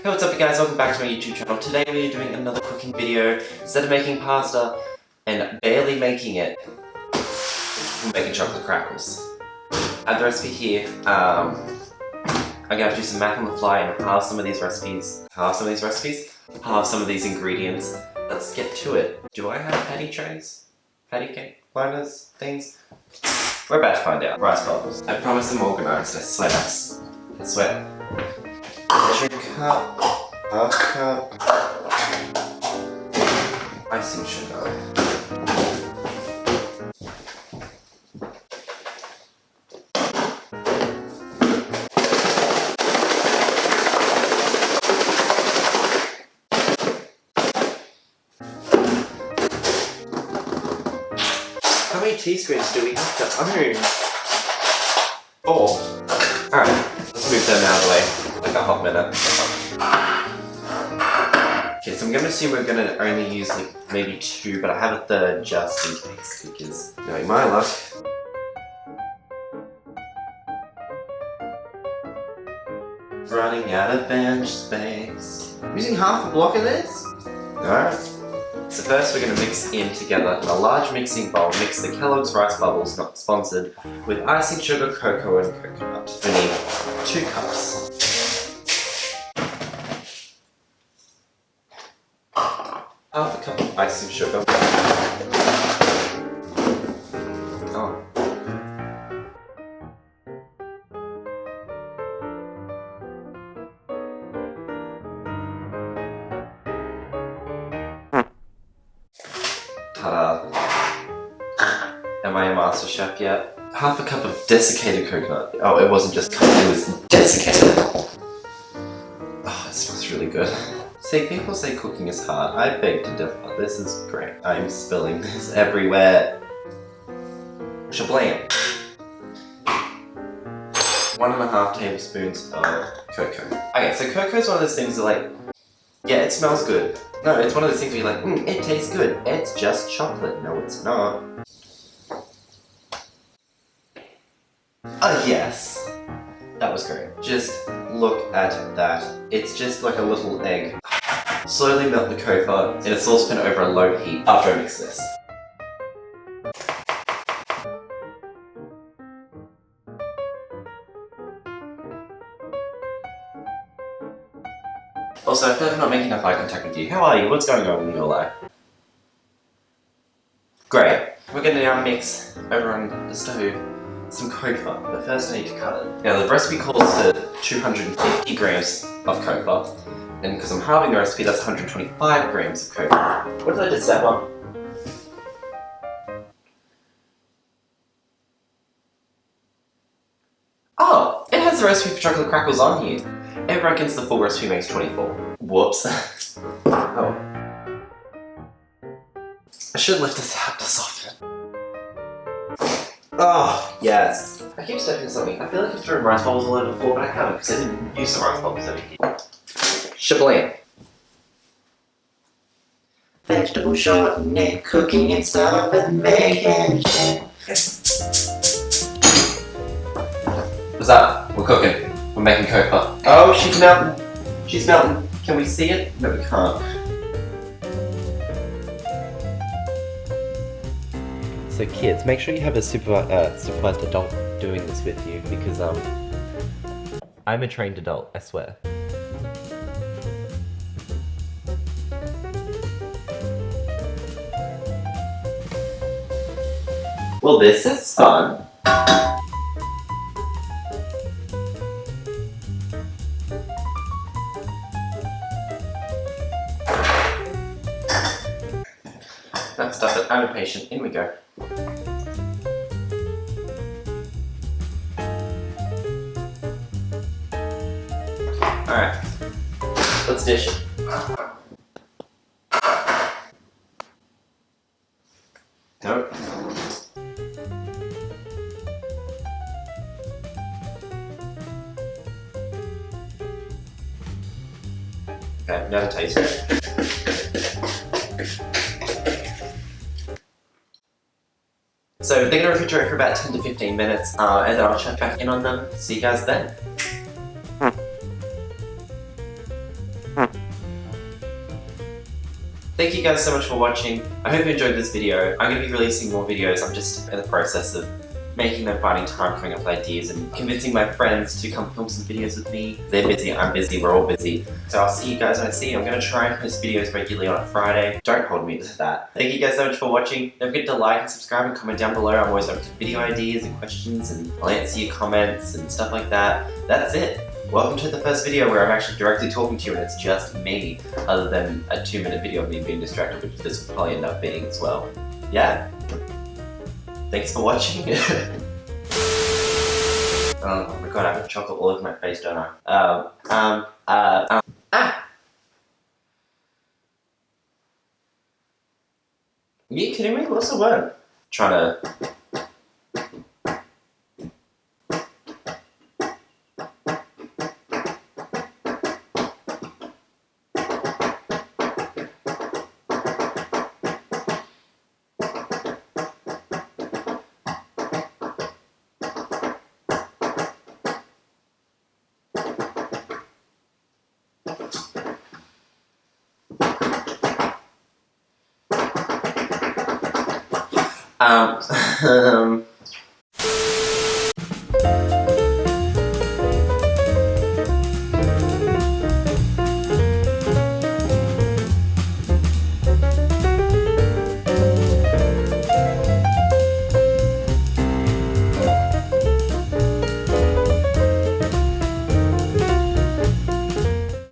Hey, what's up you guys, welcome back to my YouTube channel. Today we are doing another cooking video. Instead of making pasta and barely making it, we're making chocolate crackles. I have the recipe here. I'm gonna have to do some math on the fly and halve some of these ingredients. Let's get to it. Do I have patty trays? Patty cake liners? Things? We're about to find out. Rice bubbles. I promise I'm organized, I swear. Measuring cup, half cup, icing sugar. How many teaspoons do we have to own? 4. Alright, let's move them out of the way. Like a hot minute. Okay, so I'm gonna assume we're gonna only use like maybe 2, but I have a third just in case because, knowing my luck. Running out of bench space. I'm using half a block of this? Alright. So first we're going to mix in together in a large mixing bowl, mix the Kellogg's Rice Bubbles, not sponsored, with icing sugar, cocoa and coconut. We need 2 cups. Half a cup of icing sugar. Oh. Ta-da. Am I a master chef yet? Half a cup of desiccated coconut. Oh, it wasn't just cut, it was desiccated. Oh, it smells really good. See, people say cooking is hard. I beg to differ. This is great. I'm spilling this everywhere. Shablam. 1.5 tablespoons of cocoa. Okay, so cocoa is one of those things that like, yeah, it smells good. No, it's one of those things where you're like, it tastes good. It's just chocolate. No, it's not. Oh, yes. That was great. Just look at that. It's just like a little egg. Slowly melt the cocoa in a saucepan over a low heat after I mix this. Also, I feel like I'm not making enough eye contact with you. How are you? What's going on in your life? Great. We're going to now mix over on the stove some cocoa, but first I need to cut it. Now the recipe calls for 250 grams of cocoa, and because I'm halving the recipe, that's 125 grams of cocoa. What did I just step on? Oh, it has the recipe for chocolate crackles on here. It reckons the full recipe makes 24. Whoops. Oh. I should lift this out to soften. Oh, yes. I keep stepping something. I feel like I've thrown rice bubbles all over the floor, but I haven't because I didn't use the rice bubbles over here. Shablam. Vegetable shortening, cooking and stuff and making shit. What's up? We're cooking. We're making cocoa. Oh, she's melting. She's melting. Can we see it? No, we can't. So kids, make sure you have a supervised adult doing this with you because I'm a trained adult, I swear. Well, this is fun. Let's stuff it. I'm impatient. In we go. Alright. Let's dish it. Nope. Okay, now to taste it. So they're going to refrigerate for about 10 to 15 minutes, and then I'll check back in on them. See you guys then. Thank you guys so much for watching. I hope you enjoyed this video. I'm going to be releasing more videos. I'm just in the process of making them, finding time, coming up with ideas, and convincing my friends to come film some videos with me. They're busy, I'm busy, we're all busy. So I'll see you guys when I see you. I'm going to try and post videos regularly on a Friday. Don't hold me to that. Thank you guys so much for watching. Don't forget to like and subscribe and comment down below. I'm always open to video ideas and questions, and I'll answer your comments and stuff like that. That's it. Welcome to the first video where I'm actually directly talking to you and it's just me, other than a 2-minute video of me being distracted, which this will probably end up being as well. Yeah. Thanks for watching. Oh my god, I have chocolate all over my face, don't I? Are you kidding me? What's the word? Trying to...